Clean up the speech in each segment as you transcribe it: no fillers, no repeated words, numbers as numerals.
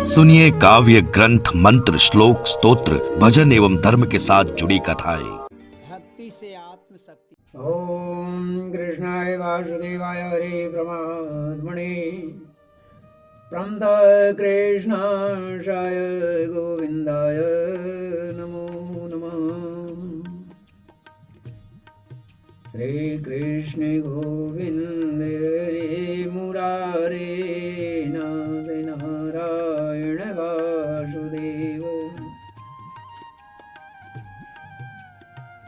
सुनिए काव्य ग्रंथ, मंत्र, श्लोक, स्तोत्र, भजन एवं धर्म के साथ जुड़ी कथाएं। भक्ति से आत्मशक्ति। ओम कृष्णाय वासुदेवाय हरे परमात्मने प्रमद कृष्णाय गोविंदाय नमो नमः। श्री कृष्ण गोविंद हरे मुरारे नाथ नारायण वासुदेव।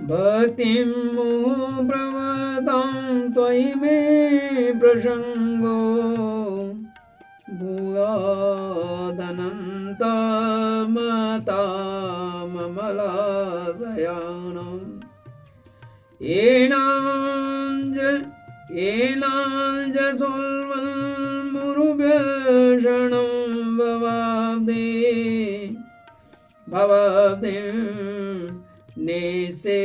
भक्तिं प्रवतां त्वयि मे प्रसंगो भूयादनन्तमताममलाशयानम् येनाञ्जसोल्वन्मुरुभ्यषणं भवाब्धिं नेसे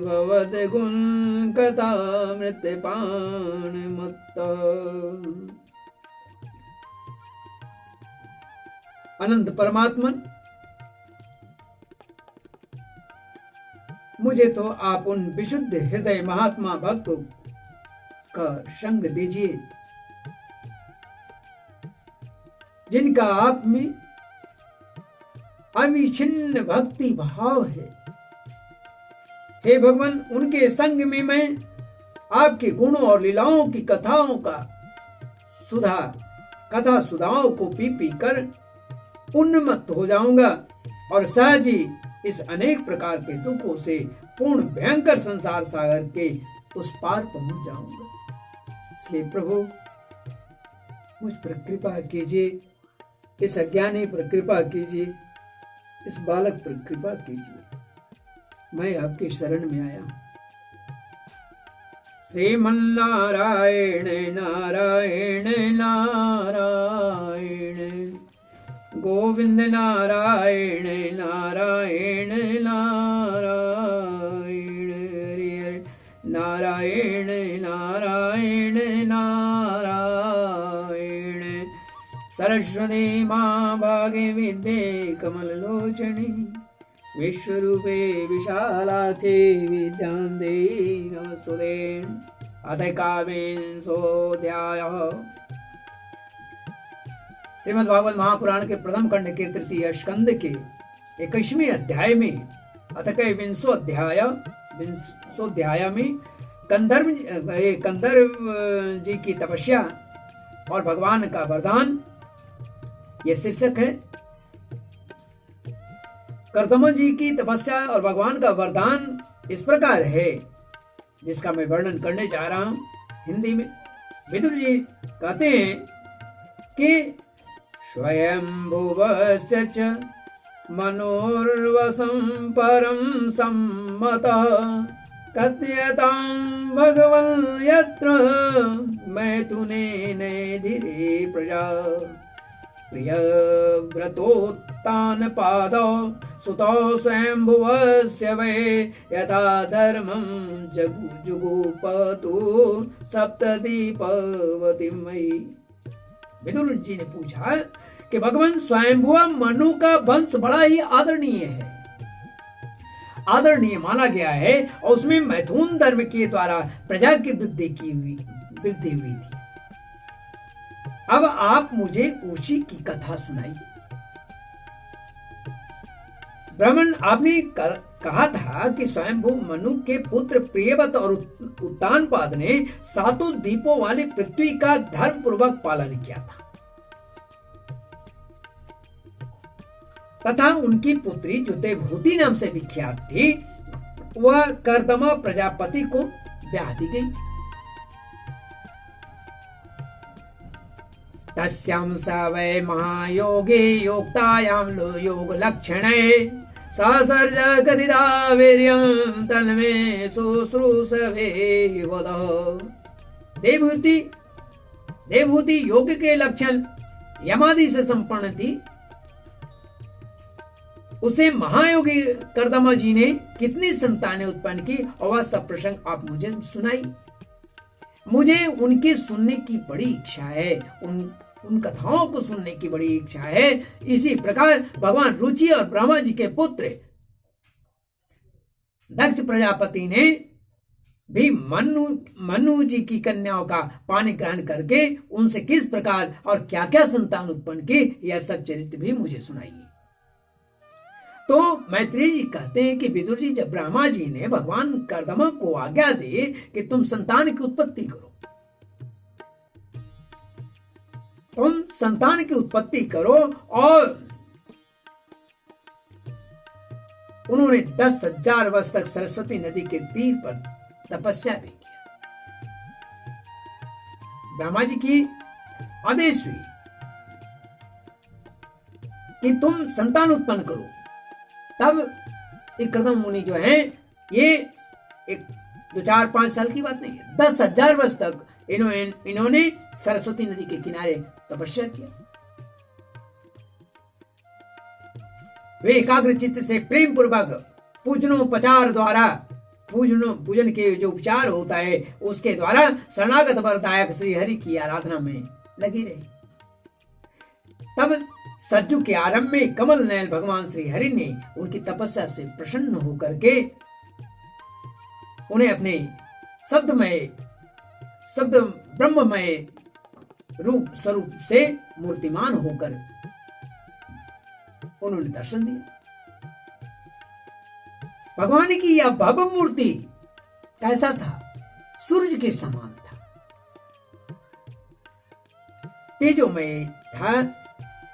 भवद गुण कथा मृत्यपान मत्त। अनंत परमात्मन, मुझे तो आप उन विशुद्ध हृदय महात्मा भक्तों का संग दीजिए जिनका आप में अविच्छिन्न भक्ति भाव है। हे भगवान, उनके संग में मैं आपके गुणों और लीलाओं की कथाओं का कथा सुधाओं को पी पी कर उन्मत्त हो जाऊंगा और सहज ही इस अनेक प्रकार के दुखों से पूर्ण भयंकर संसार सागर के उस पार पहुंच जाऊंगा। इसलिए प्रभु, मुझ पर कृपा कीजिए, इस अज्ञानी पर कृपा कीजिए, इस बालक पर कृपा कीजिए। मैं आपकी शरण में आया हूं। श्रीमन्नारायण नारायण नारायण, गोविंद नारायण नारायण नारायण, हरि नारायण नारायण नारायण। सरस्वती मां भागे विद्ये कमललोचनी, विश्वरूपे विशालाक्षी विद्यां देहि नमस्तुते। अथ काव्यविंशोऽध्यायः। श्रीमद् भागवत महापुराण के प्रथम खंड के तृतीय स्कंद के 21वें अध्याय में विंशोध्याय में कंदर्व जी की तपस्या और भगवान का वरदान, यह शीर्षक है। कर्दम जी की तपस्या और भगवान का वरदान इस प्रकार है, जिसका मैं वर्णन करने जा रहा हूं हिंदी में। विदुर जी कहते हैं कि स्वयंभुवस्य च मनोर्वशं परं सम्मतः कथयतां भगवन् यत्र मैथुनेन धीरे प्रजा। प्रियव्रतोत्तान पादौ सुतौ स्वयंभुवस्य वै यथा धर्मं जुगुपतु सप्तदीपवती मयि। विदुर जी ने पूछा कि भगवान स्वयंभुव मनु का वंश बड़ा ही आदरणीय है, आदरणीय माना गया है और उसमें मैथुन धर्म के द्वारा प्रजा की वृद्धि हुई थी। अब आप मुझे उसी की कथा सुनाइए। ब्राह्मण, आपने कहा था कि स्वयंभू मनु के पुत्र प्रियव्रत और उत्तानपाद ने 7 दीपों वाली पृथ्वी का धर्म पूर्वक पालन किया था तथा उनकी पुत्री जो देवहूति नाम से विख्यात थी, वह कर्दमा प्रजापति को ब्याह दी गई। तस्यां स वै महायोगे योक्तायां योग लक्षणे सहसर्ज कथिता वीर्यं तन्मे शुश्रूषवे वद। देवहूति योग के लक्षण यमादि से संपन्न थी। उसे महायोगी कर्दमा जी ने कितनी संतानें उत्पन्न की और वह सब प्रसंग आप मुझे सुनाई। मुझे उनकी सुनने की बड़ी इच्छा है। उन कथाओं को सुनने की बड़ी इच्छा है। इसी प्रकार भगवान रुचि और ब्रह्मा जी के पुत्र दक्ष प्रजापति ने भी मनु जी की कन्याओं का पानी ग्रहण करके उनसे किस प्रकार और क्या क्या संतान उत्पन्न की, यह सब चरित्र भी मुझे सुनाइए। तो मैत्रेय जी कहते हैं कि विदुर जी, जब ब्रह्मा जी ने भगवान कर्दमा को आज्ञा दी कि तुम संतान की उत्पत्ति करो, तुम संतान की उत्पत्ति करो, और उन्होंने 10,000 वर्ष तक सरस्वती नदी के तीर पर तपस्या भी किया। ब्रह्मा जी की आदेश हुई कि तुम संतान उत्पन्न करो। तब एक कर्दम मुनि जो है, ये एक 2-4-5 साल की बात नहीं है, 10,000 वर्ष तक इन्होंने सरस्वती नदी के किनारे तपस्या किया। वे एकाग्र चित्त से प्रेम पूर्वक पूजनोपचार द्वारा, पूजन के जो उपचार होता है उसके द्वारा शरणागत वरदायक श्री हरि की आराधना में लगी रही। तब सज्जु के आरंभ में कमल नयन भगवान श्री हरि ने उनकी तपस्या से प्रसन्न होकर के उन्हें अपने शब्द ब्रह्ममय रूप स्वरूप से मूर्तिमान होकर उन्होंने दर्शन दिया। भगवान की यह भव्य मूर्ति कैसा था? सूरज के समान था, तेजोमय था।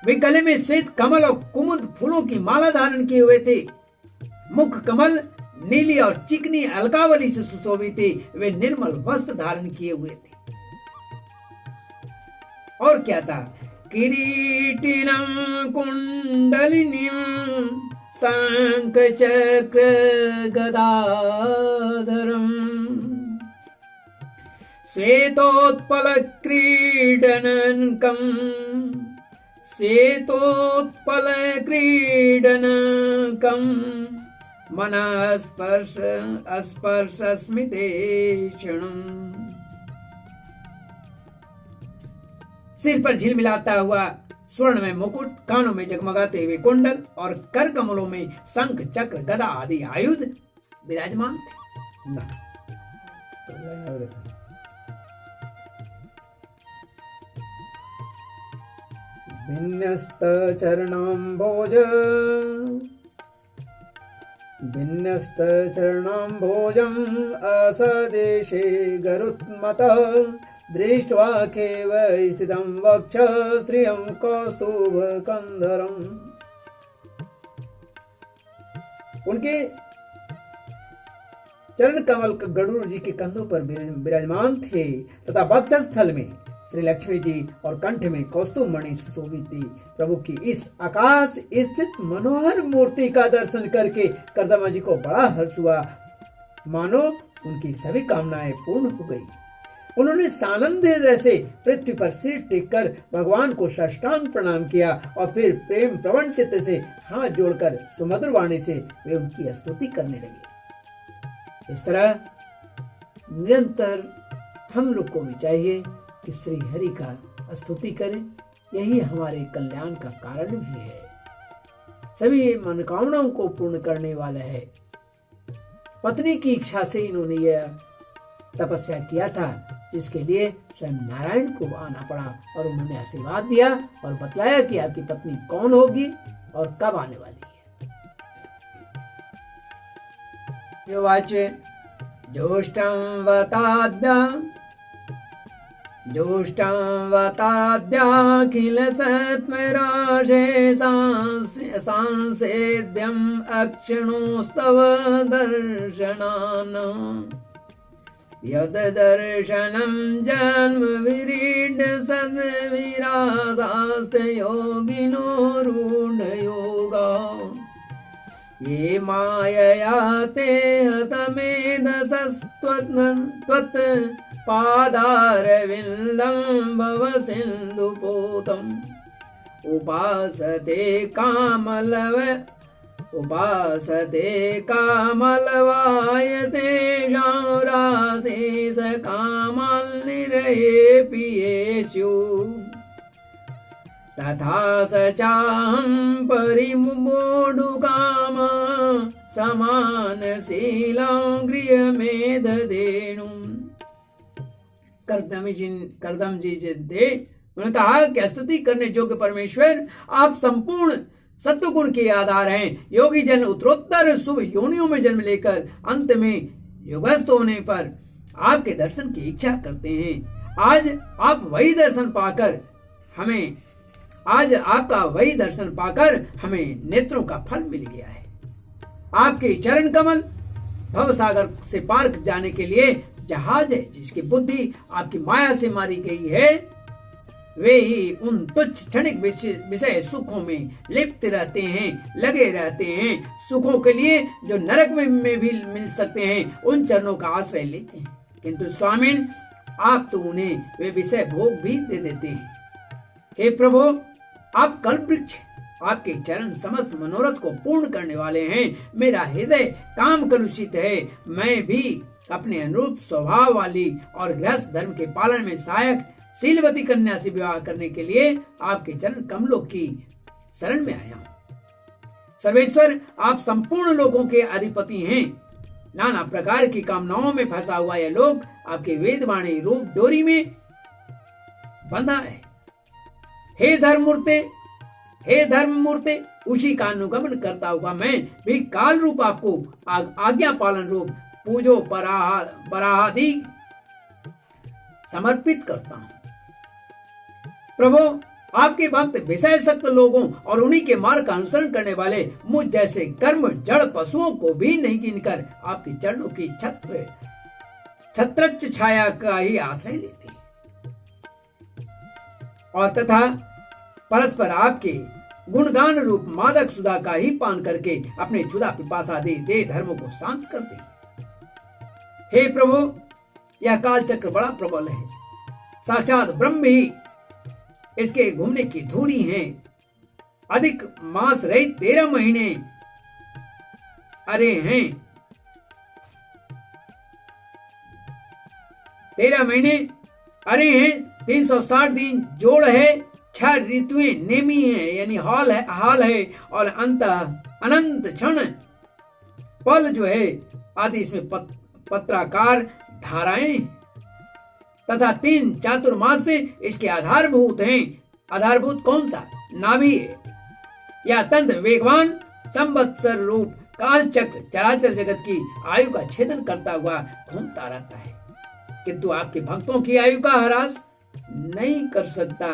वे गले में श्वेत कमल और कुमुद फूलों की माला धारण किए हुए थे। मुख कमल नीली और चिकनी अलकावली से सुशोभित थे। वे निर्मल वस्त्र धारण किए हुए थे। और क्या था? किरीटिनं कुंडलिनीं शंख चक्र गदाधरम् श्वेतोत्पल क्रीडनकम् मनः स्पर्श स्मिते क्षणम्। सिर पर झिलमिलाता हुआ स्वर्ण में मुकुट, कानों में जगमगाते हुए कुंडल और कर कमलों में शंख चक्र गदा आदि आयुध विराजमान थे। विन्यस्त चरणाम्भोजम् असदेशे गरुत्मतः दृष्ट्वा केव स्थितं वक्ष श्रियं कौस्तुभकन्धरम्। उनके चरण कमल गरुड़ जी के कंधों पर विराजमान थे तथा वक्षस्थल में श्री लक्ष्मी जी और कंठ में कौस्तुभ मणि सुशोभित थी। प्रभु की इस आकाश स्थित मनोहर मूर्ति का दर्शन करके कर्दमा जी को बड़ा हर्ष हुआ, मानो उनकी सभी कामनाएं पूर्ण हो गई। उन्होंने सानंद जैसे पृथ्वी पर सिर टेककर भगवान को साष्टांग प्रणाम किया और फिर प्रेम प्रवण चित्त से हाथ जोड़कर सुमधुर वाणी से वे उनकी स्तुति करने लगे। इस तरह निरंतर हम लोग को भी चाहिए कि श्री हरि का स्तुति करें, यही हमारे कल्याण का कारण भी है। सभी मनोकामनाओं को पूर्ण करने वाला है। पत्नी की इच्छा से इन्होंने यह तपस्या किया था, जिसके लिए स्वयं नारायण को आना पड़ा और उन्होंने आशीर्वाद दिया और बतलाया कि आपकी पत्नी कौन होगी और कब आने वाली है। वाच ज्योष्टं वताद्याखिल सत्वराशे सांसेद्यम् अक्षणोस्तव दर्शनान् यद दर्शनं जन्म विरीड सद्विरासास्ते योगिनो रूढ़ योगा ये मायया ते हतमेधसस्त्वत् पादारविन्दं भव सिन्धुपोतम् उपासते कामलवायते राशेष कामाल्निरये पियेषु तथा सचाहं परिमुमोढुकाम समान गृहमेधेनु। करदम जी दे उन्होंने कहा कि स्तुति करने योग्य परमेश्वर, आप संपूर्ण सत्वगुण के आधार हैं। योगी जन उत्तरोत्तर शुभ योनियों में जन्म लेकर अंत में योगस्थ होने पर आपके दर्शन की इच्छा करते हैं। आज आपका वही दर्शन पाकर हमें नेत्रों का फल मिल गया है। आपके चरण कमल भवसागर से पार जाने के लिए जहाज है, जिसकी बुद्धि आपकी माया से मारी गई है। वे ही उन तुच्छ क्षणिक विषय सुखों में लिप्त रहते हैं, लगे रहते हैं। सुखों के लिए जो नरक में भी मिल सकते हैं, उन चरणों का आश्रय लेते हैं। किंतु स्वामी, आप तो उन्हें वे विषय भोग भी दे देते हैं। हे प्रभु, आप कल्पवृक्ष, आपके चरण समस्त मनोरथ को पूर्ण करने वाले हैं। मेरा हृदय काम कलुषित है। मैं भी अपने अनुरूप स्वभाव वाली और गृहस्थ धर्म के पालन में सहायक शीलवती कन्या से विवाह करने के लिए आपके चरण कमलों की शरण में आया हूं। सर्वेश्वर, आप संपूर्ण लोगों के अधिपति हैं। नाना प्रकार की कामनाओं में फंसा हुआ यह लोग आपके वेदवाणी रूप डोरी में बंधा है। हे धर्ममूर्ते, उसी का अनुगमन करता हुआ मैं भी काल रूप आपको आज्ञा पालन रूप पूजो पराहादि समर्पित करता हूं। प्रभु, आपके भक्त विषय सक्त लोगों और उन्हीं के मार्ग का अनुसरण करने वाले मुझ जैसे कर्म जड़ पशुओं को भी नहीं गिनकर आपके चरणों की छत्रच्छ छाया का ही आश्रय लेते हैं और तथा परस्पर आपके गुणगान रूप मादक सुधा का ही पान करके अपने क्षुधा पिपासा दे धर्मों को शांत करते हैं। हे प्रभु, यह काल चक्र बड़ा प्रबल है। साक्षात ब्रह्म ही इसके घूमने की धुरी है। अधिक मास रहित 13 महीने अरे हैं 360 दिन जोड़ है। 6 ऋतुएं नेमी है, यानी हाल है और अनंत क्षण पल जो है आदि इसमें पत्राकार धाराएं तथा 3 चातुर्मास से इसके आधारभूत हैं। आधारभूत कौन सा? नाभि है। यह अत्यंत वेगवान संवत्सर रूप काल चक्र चराचर जगत की आयु का छेदन करता हुआ घूमता रहता है, किंतु आपके भक्तों की आयु का ह्रास नहीं कर सकता।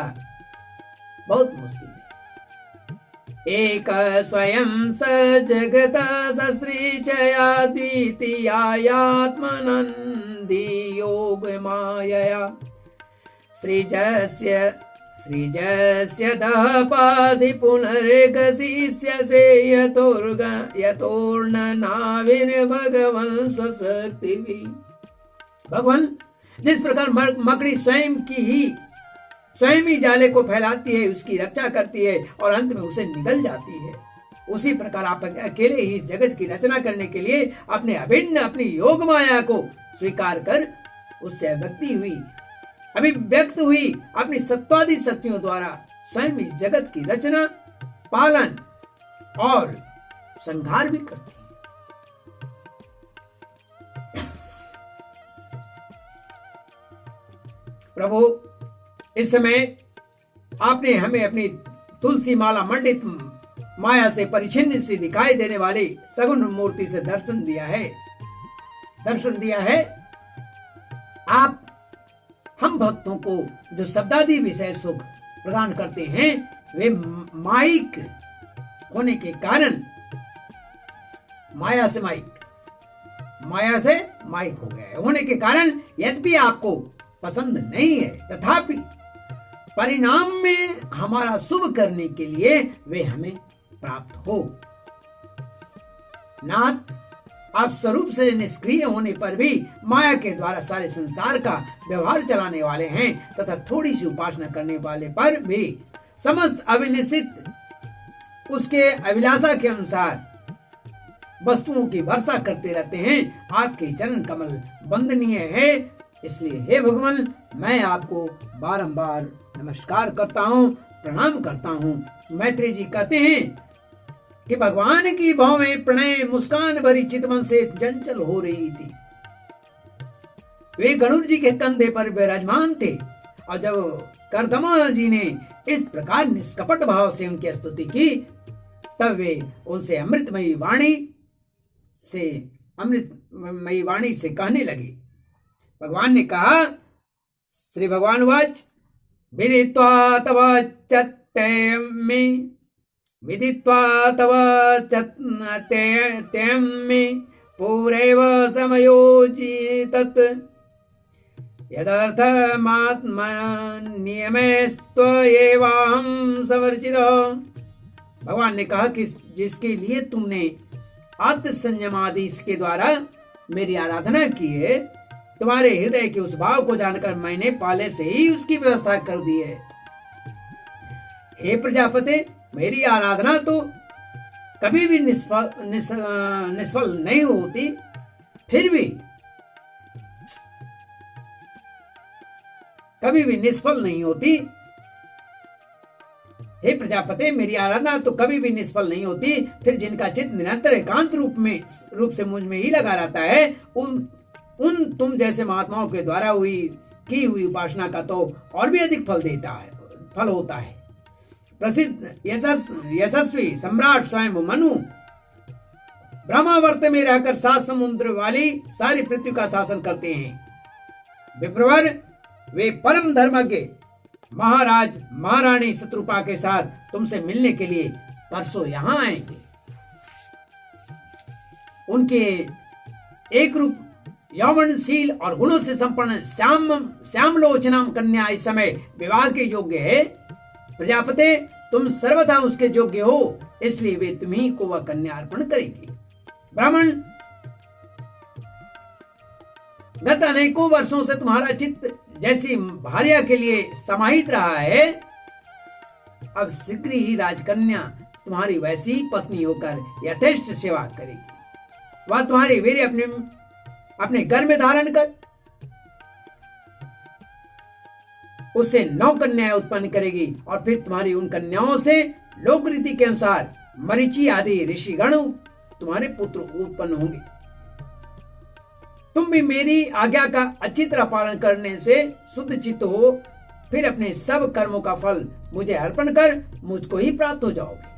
बहुत मुश्किल है। एक स्वयं स जगत ससृजया द्वितीयात्मनंदी योग मायया सृजस्य दपासि पुनर्गसिष्यसे यतोर्न नाविर्भगवन् स्वशक्तिभिः। भगवान, जिस प्रकार मकड़ी स्वयं ही जाले को फैलाती है, उसकी रक्षा करती है और अंत में उसे निगल जाती है, उसी प्रकार आप अकेले ही इस जगत की रचना करने के लिए अपनी योग माया को स्वीकार कर उससे अभिव्यक्त हुई अपनी सत्वादि शक्तियों द्वारा स्वयं इस जगत की रचना, पालन और संहार भी करती है। प्रभु, इस समय आपने हमें अपनी तुलसी माला मंडित माया से परिचिन्न सी दिखाई देने वाली सगुण मूर्ति से दर्शन दिया है। आप हम भक्तों को जो शब्दादि विषय सुख प्रदान करते हैं, वे माइक होने के कारण माया से माइक हो गया है। होने के कारण यद्यपि आपको पसंद नहीं है, तथापि परिणाम में हमारा शुभ करने के लिए वे हमें प्राप्त हो। नाथ, आप स्वरूप से निष्क्रिय होने पर भी माया के द्वारा सारे संसार का व्यवहार चलाने वाले हैं तथा थोड़ी सी उपासना करने वाले पर भी समस्त अभिलषित उसके अभिलाषा के अनुसार वस्तुओं की वर्षा करते रहते हैं। आपके चरण कमल वंदनीय है। इसलिए हे भगवान, मैं आपको बारंबार नमस्कार करता हूँ प्रणाम करता हूँ। मैत्री जी कहते हैं कि भगवान की भाव में प्रणय मुस्कान भरी चितवन से चंचल हो रही थी। वे गणुर जी के कंधे पर विराजमान थे और जब कर्दमा जी ने इस प्रकार निष्कपट भाव से उनकी स्तुति की तब वे उनसे अमृतमयी वाणी से कहने लगे। भगवान ने कहा, श्री भगवान वाच विदित्वा तव चत्तेम्मे विदित्वा तव चत्तेम्मे पूरेव समयोजितत् यदर्थमात्मनियमेस्त्वयेवाहं समर्चितः। भगवान ने कहा कि जिसके लिए तुमने आत्म संयम आदि के द्वारा मेरी आराधना की है, तुम्हारे हृदय के उस भाव को जानकर मैंने पहले से ही उसकी व्यवस्था कर दी है। हे प्रजापति, मेरी आराधना तो कभी भी निष्फल नहीं होती, फिर भी कभी भी निष्फल नहीं होती। हे प्रजापति, मेरी आराधना तो कभी भी निष्फल नहीं होती, फिर जिनका चित्त निरंतर एकांत रूप से मुझ में ही लगा रहता है, उन तुम जैसे महात्माओं के द्वारा की हुई उपासना का तो और भी अधिक फल होता है। प्रसिद्ध यशस्वी सम्राट स्वयं मनु ब्रह्मावर्त में रहकर 7 समुद्र वाली सारी पृथ्वी का शासन करते हैं। विप्रवर, वे परम धर्मज्ञ महाराज महारानी शत्रुपा के साथ तुमसे मिलने के लिए परसों यहाँ आएंगे। उनके एक रूप यौवनशील और गुणों से संपन्न श्यामलोचनाम कन्या इस समय विवाह के योग्य है। प्रजापति, तुम सर्वथा उसके योग्य हो, इसलिए वे तुम्ही को वह कन्या अर्पण करेगी। ब्राह्मण, गत अनेकों वर्षों से तुम्हारा चित्त जैसी भार्या के लिए समाहित रहा है, अब शीघ्र ही राजकन्या तुम्हारी वैसी ही पत्नी होकर यथेष्ट सेवा करेगी। वह तुम्हारी वीर अपने घर में धारण कर उससे 9 कन्याएं उत्पन्न करेगी और फिर तुम्हारी उन कन्याओं से लोक रीति के अनुसार मरीचि आदि ऋषिगण तुम्हारे पुत्र उत्पन्न होंगे। तुम भी मेरी आज्ञा का अच्छी तरह पालन करने से शुद्ध चित्त हो, फिर अपने सब कर्मों का फल मुझे अर्पण कर मुझको ही प्राप्त हो जाओगे।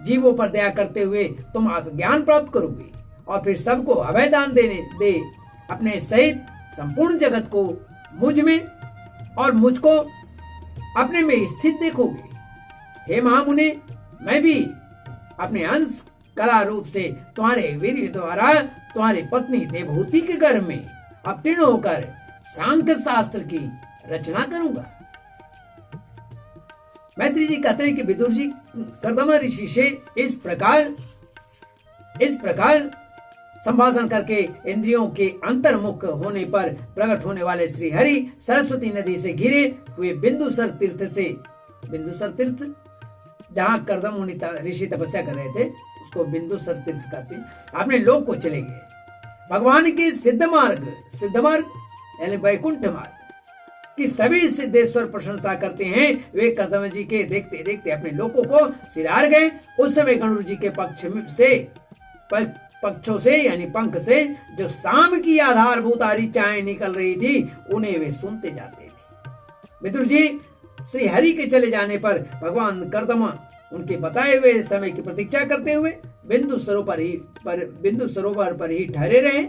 जीवों पर दया करते हुए तुम आत्मज्ञान प्राप्त करोगे और फिर सबको अभय दान दे अपने सहित संपूर्ण जगत को मुझ में और मुझको अपने में स्थित देखोगे। हे महामुने, मैं भी अपने अंश कला रूप से तुम्हारे वीर द्वारा तुम्हारी पत्नी देवहूति के घर में अवतीर्ण होकर सांख्य शास्त्र की रचना करूंगा। मैत्री जी कहते हैं कि विदुर जी कर्दमा ऋषि से इस प्रकार संभाषण करके इंद्रियों के अंतर्मुख होने पर प्रकट होने वाले श्री हरि सरस्वती नदी से घिरे हुए बिंदुसर तीर्थ जहाँ कर्दम मुनि ऋषि तपस्या कर रहे थे उसको बिंदुसर तीर्थ कहते हैं, अपने लोक को चले गए। भगवान के सिद्ध मार्ग यानी वैकुंठ मार्ग की सभी सिद्धेश्वर प्रशंसा करते हैं। वे कर्दम जी के देखते देखते अपने लोकों को सिधार गए। उस समय गणुर जी के पक्षों से यानी पंख से जो शाम की आधारभूत ऋचाएं निकल रही थी उन्हें वे सुनते जाते थे। विदुर जी श्री हरि के चले जाने पर भगवान कर्दमा उनके बताए हुए समय की प्रतीक्षा करते हुए बिंदु सरोवर पर ही ठहरे रहे।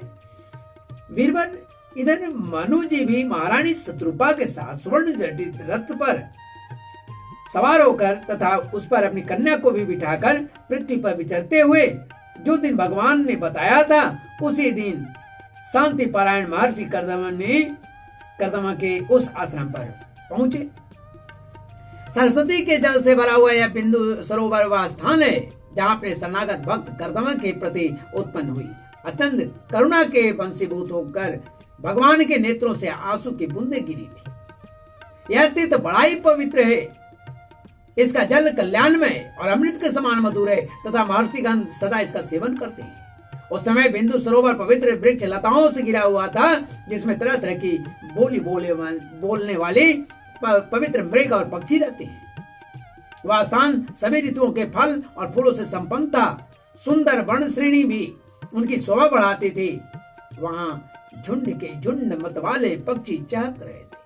वीरवर, इधर मनु जी भी महारानी शत्रुपा के साथ स्वर्ण जटित रथ पर सवार होकर तथा उस पर अपनी कन्या को भी बिठाकर पृथ्वी पर विचरते हुए जो दिन भगवान ने बताया था उसी दिन शांति पारायण महर्षि कर्दमा के उस आश्रम पर पहुंचे। सरस्वती के जल से भरा हुआ यह बिंदु सरोवर वह स्थान है जहाँ अपने शरणागत भक्त कर्दमा के प्रति उत्पन्न हुई अत्यंत करुणा के वंशीभूत होकर भगवान के नेत्रों से आंसू की बूंदें गिरी थी। यह तीर्थ बड़ा ही पवित्र है। इसका जल कल्याणमय और अमृत के समान मधुर है तथा महर्षिगण सदा इसका सेवन करते हैं। उस समय बिंदु सरोवर पवित्र वृक्ष लताओं से घिरा हुआ था जिसमें तरह तरह की बोली बोलने वाले पवित्र मृग और पक्षी रहते हैं। वह स्थान सभी ऋतुओं के फल और फूलों से संपन्न था। सुंदर वर्ण श्रेणी भी उनकी शोभा बढ़ाते थे। वहां झुंड के झुंड मतवाले पक्षी चहक रहे थे।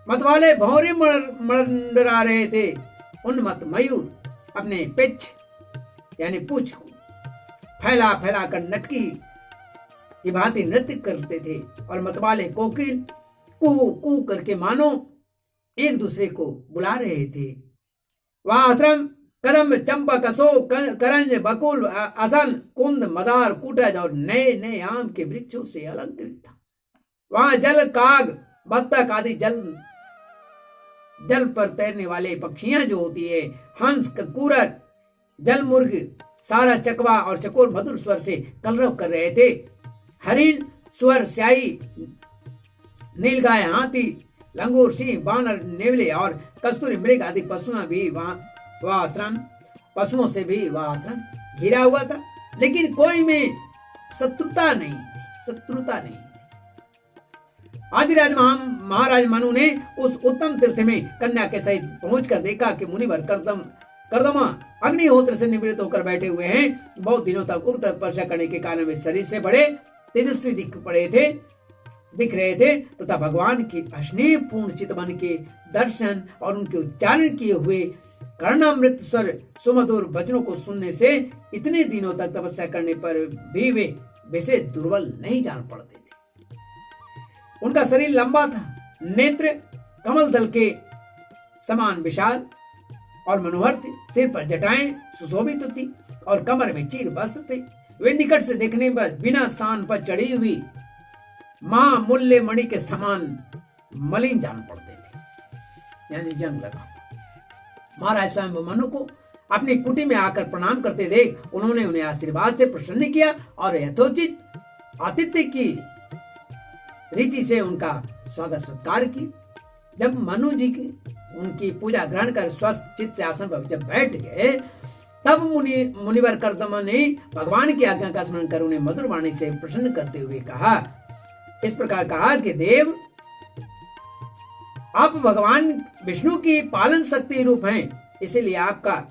मतवाले भौरे मंडरा रहे थे। उन्मत्त मयूर अपने पिच यानी पूंछ को फैला फैला कर नटकी की भांति नृत्य करते थे और मतवाले कोकिल कू कू करके मानो एक दूसरे को बुला रहे थे। वह आश्रम करम चंपक अशोक करंज बकुल असन कुंद मदार कुटज और नए नए आम के वृक्षों से अलंकृत था। वहां जल काग बत्तख आदि जल पर तैरने वाले पक्षियां जो होती है, हंस कूरर जल मुर्ग सारा चकवा और चकोर मधुर स्वर से कलरव कर रहे थे। हरिण सुअर स्याही नीलगाय हाथी लंगूर सिंह बानर नेवले और कस्तूरी मृग आदि पशुओं भी वह आश्रम पशुओं से भी वह आश्रम घिरा हुआ था, लेकिन कोई में शत्रुता नहीं। आदिराज महाराज मनु ने उस उत्तम तीर्थ में कन्या के सहित पहुंचकर देखा कि मुनिवर कर्दमा अग्निहोत्र से निवृत्त होकर बैठे हुए हैं। बहुत दिनों तक उग्र तपस्या करने के कारण वे शरीर से बड़े तेजस्वी दिख रहे थे तथा भगवान की स्नेह पूर्ण चितवन के दर्शन और उनके उच्चारण किए हुए कर्णामृत स्वर सुमधुर वचनों को सुनने से इतने दिनों तक तपस्या करने पर भी वे वैसे दुर्बल नहीं जान पड़ते थे। उनका शरीर लंबा था, नेत्र कमल दल के समान विशाल और मनोहर थे। सिर पर जटाएं सुशोभित थी और कमर में चीर वस्त्र थे। वे निकट से देखने पर बिना सान पर चढ़ी हुई मूल्य मणि के समान मलिन जान पड़ते थे, यानी जंग लगा। महाराज स्वयं मनु को अपनी कुटी में आकर प्रणाम करते देख उन्होंने उन्हें आशीर्वाद से प्रसन्न किया और यथोचित आतिथ्य की रीति से उनका स्वागत सत्कार की। जब मनु जी की उनकी पूजा ग्रहण कर स्वस्थ चित्त से आसन पर जब बैठ गए, तब मुनिवर कर्दमा ने भगवान की आज्ञा का स्मरण कर उन्हें मधुर वाणी से प्रसन्न करते हुए कहा, इस प्रकार कहा कि देव, आप भगवान विष्णु की पालन शक्ति रूप हैं, इसीलिए आपका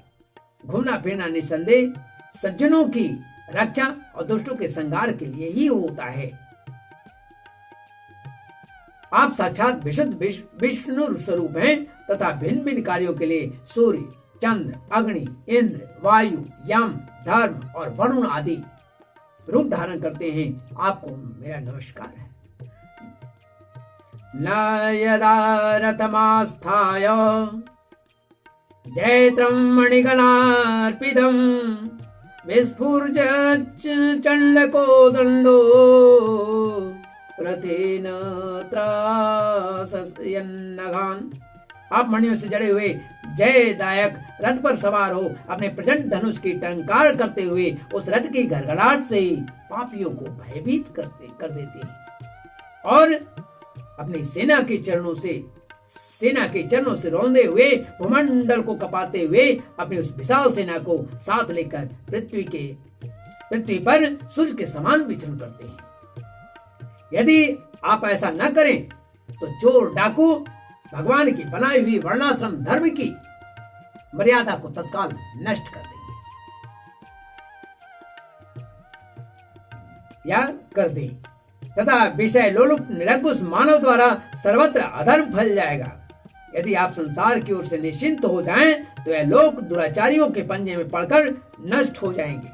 घूमना फिरना निसंदेह सज्जनों की रक्षा और दुष्टों के संहार के लिए ही होता है। आप साक्षात विशुद्ध विष्णु स्वरूप हैं तथा भिन्न भिन्न कार्यों के लिए सूर्य, चंद्र, अग्नि, इंद्र, वायु, यम, धर्म और वरुण आदि रूप धारण करते हैं। आपको मेरा नमस्कार है। न यदा रथमास्थाय जैत्रं मणिगणार्पितं विस्फुर्ज चण्डको दण्डो रथेन त्रासयन्नघान। आप मणियों से जड़े हुए जयदायक रथ पर सवार हो अपने प्रचंड धनुष की टंकार करते हुए उस रथ की घड़घड़ाहट से ही पापियों को भयभीत कर देते हैं और अपनी सेना के चरणों से रौंदे हुए भूमंडल को कपाते हुए अपनी उस विशाल सेना को साथ लेकर पृथ्वी पर सूर्य के समान विचरण करते हैं। यदि आप ऐसा न करें तो चोर डाकू भगवान की बनाई हुई वर्णाश्रम धर्म की मर्यादा को तत्काल नष्ट कर देंगे या कर दें तथा विषय लोलुप निरंकुश मानव द्वारा सर्वत्र अधर्म फैल जाएगा। यदि आप संसार की ओर से निश्चिंत हो जाएं तो यह लोक दुराचारियों के पंजे में पड़कर नष्ट हो जाएंगे।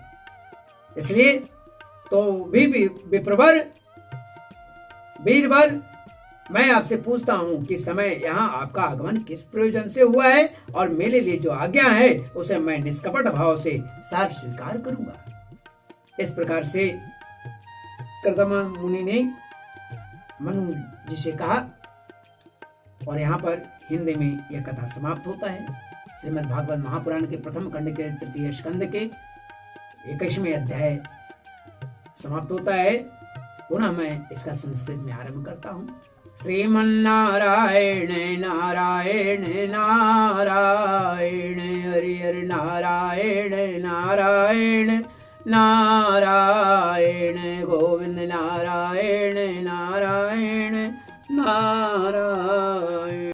इसलिए तो भी विप्रवर वीरवर, मैं आपसे पूछता हूँ कि समय यहाँ आपका आगमन किस प्रयोजन से हुआ है और मेरे लिए जो आज्ञा है उसे मैं निष्कपट भाव से सार स्वीकार करूंगा। इस प्रकार से कर्दमा मुनि ने मनु जी से कहा और यहाँ पर हिंदी में यह कथा समाप्त होता है। श्रीमद् भागवत महापुराण के प्रथम खंड के तृतीय स्कंद के 21वें अध्याय समाप्त होता है। पुनः मैं इसका संस्कृत में आरंभ करता हूँ। श्रीमन्नारायण नारायण नारायण हरि हरि नारायण नारायण नारायण।